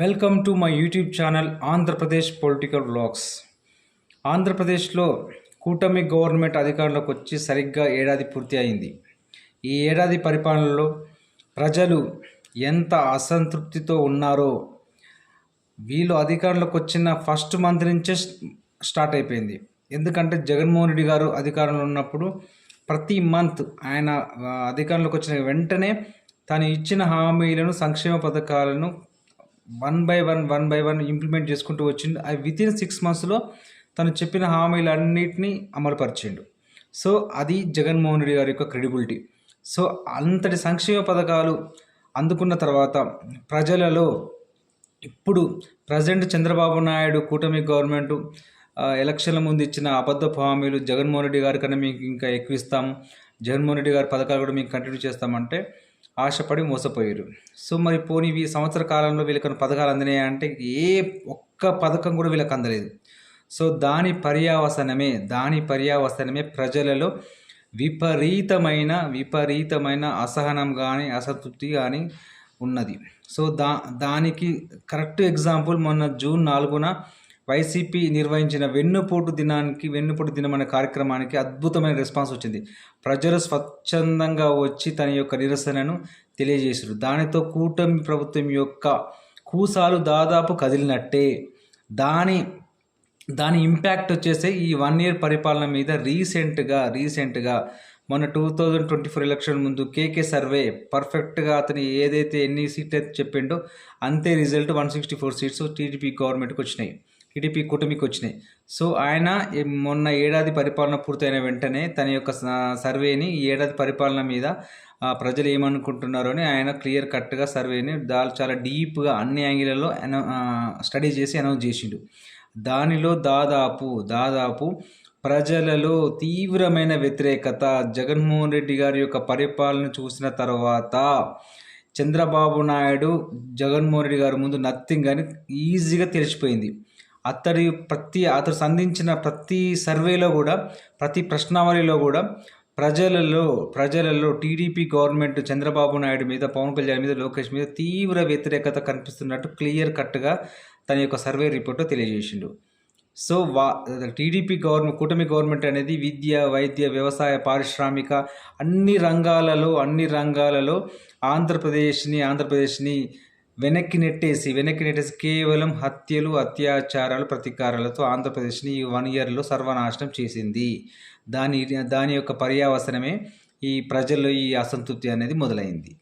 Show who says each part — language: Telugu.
Speaker 1: Welcome to my YouTube channel Andhra Pradesh political vlogs. ఆంధ్రప్రదేశ్లో కూటమి గవర్నమెంట్ అధికారంలోకి వచ్చి సరిగ్గా ఏడాది పూర్తి అయింది. ఈ ఏడాది పరిపాలనలో ప్రజలు ఎంత అసంతృప్తితో ఉన్నారో వీళ్ళు అధికారంలోకి వచ్చిన ఫస్ట్ మంత్ నుంచే స్టార్ట్ అయిపోయింది. ఎందుకంటే జగన్మోహన్ రెడ్డి గారు అధికారంలో ఉన్నప్పుడు ప్రతి మంత్ ఆయన అధికారంలోకి వచ్చిన వెంటనే తను ఇచ్చిన హామీలను, సంక్షేమ పథకాలను వన్ బై వన్ ఇంప్లిమెంట్ చేసుకుంటూ వచ్చిండు. అవి వితిన్ 6 monthsలో తను చెప్పిన హామీలన్నింటినీ అమలుపరిచిండు. సో అది జగన్మోహన్ రెడ్డి గారి యొక్క క్రెడిబిలిటీ. సో అంతటి సంక్షేమ పథకాలు అందుకున్న తర్వాత ప్రజలలో ఇప్పుడు ప్రజెంట్ చంద్రబాబు నాయుడు కూటమి గవర్నమెంట్ ఎలక్షన్ల ముందు ఇచ్చిన అబద్ధపు హామీలు, జగన్మోహన్ రెడ్డి గారి కన్నా మీకు ఇంకా ఎక్కువ ఇస్తాము, జగన్మోహన్ రెడ్డి గారి పథకాలు కూడా మీకు కంటిన్యూ చేస్తామంటే ఆశపడి మోసపోయారు. సో మరి పోనీ ఈ సంవత్సర కాలంలో వీళ్ళకి పథకాలు అందినాయా అంటే ఏ ఒక్క పథకం కూడా వీళ్ళకి అందలేదు. సో దాని పర్యావసనమే ప్రజలలో విపరీతమైన అసహనం కానీ అసంతృప్తి కానీ ఉన్నది. సో దానికి కరెక్ట్ ఎగ్జాంపుల్ మొన్న జూన్ 4న వైసీపీ నిర్వహించిన వెన్నుపోటు దినం అనే కార్యక్రమానికి అద్భుతమైన రెస్పాన్స్ వచ్చింది. ప్రజలు స్వచ్ఛందంగా వచ్చి తన యొక్క నిరసనను తెలియజేశారు. దానితో కూటమి ప్రభుత్వం యొక్క కూసాలు దాదాపు కదిలినట్టే. దాని ఇంపాక్ట్ వచ్చేసి ఈ 1 year పరిపాలన మీద రీసెంట్గా మొన్న 2024 ఎలక్షన్ ముందు కేకే సర్వే పర్ఫెక్ట్గా అతను ఏదైతే ఎన్ని సీట్లు అయితే చెప్పిండో అంతే రిజల్ట్ 164 seats టీడీపీ గవర్నమెంట్కి వచ్చినాయి, టీడీపీ కూటమికి వచ్చినాయి. సో ఆయన మొన్న ఏడాది పరిపాలన పూర్తయిన వెంటనే తన యొక్క సర్వేని ఈ ఏడాది పరిపాలన మీద ప్రజలు ఏమనుకుంటున్నారో అని ఆయన క్లియర్ కట్గా సర్వేని చాలా డీప్గా అన్ని యాంగిల్లో స్టడీ చేసి అనౌన్స్ చేసిండు. దానిలో దాదాపు ప్రజలలో తీవ్రమైన వ్యతిరేకత, జగన్మోహన్ రెడ్డి గారి యొక్క పరిపాలన చూసిన తర్వాత చంద్రబాబు నాయుడు జగన్మోహన్ రెడ్డి గారి ముందు నథింగ్ అని ఈజీగా తెలిసిపోయింది. అతడు సంధించిన ప్రతి సర్వేలో కూడా, ప్రతి ప్రశ్నావళిలో కూడా ప్రజలలో టీడీపీ గవర్నమెంట్ చంద్రబాబు నాయుడు మీద, పవన్ కళ్యాణ్ మీద, లోకేష్ మీద తీవ్ర వ్యతిరేకత కనిపిస్తున్నట్టు క్లియర్ కట్గా తన యొక్క సర్వే రిపోర్ట్లో తెలియజేసిండు. సో టీడీపీ కూటమి గవర్నమెంట్ అనేది విద్య, వైద్య, వ్యవసాయ, పారిశ్రామిక అన్ని రంగాలలో ఆంధ్రప్రదేశ్ని వెనక్కి నెట్టేసి కేవలం హత్యలు, అత్యాచారాలు, ప్రతీకారాలతో ఆంధ్రప్రదేశ్ని ఈ 1 yearలో సర్వనాశనం చేసింది. దాని యొక్క పర్యావసనమే ఈ ప్రజల్లో ఈ అసంతృప్తి అనేది మొదలైంది.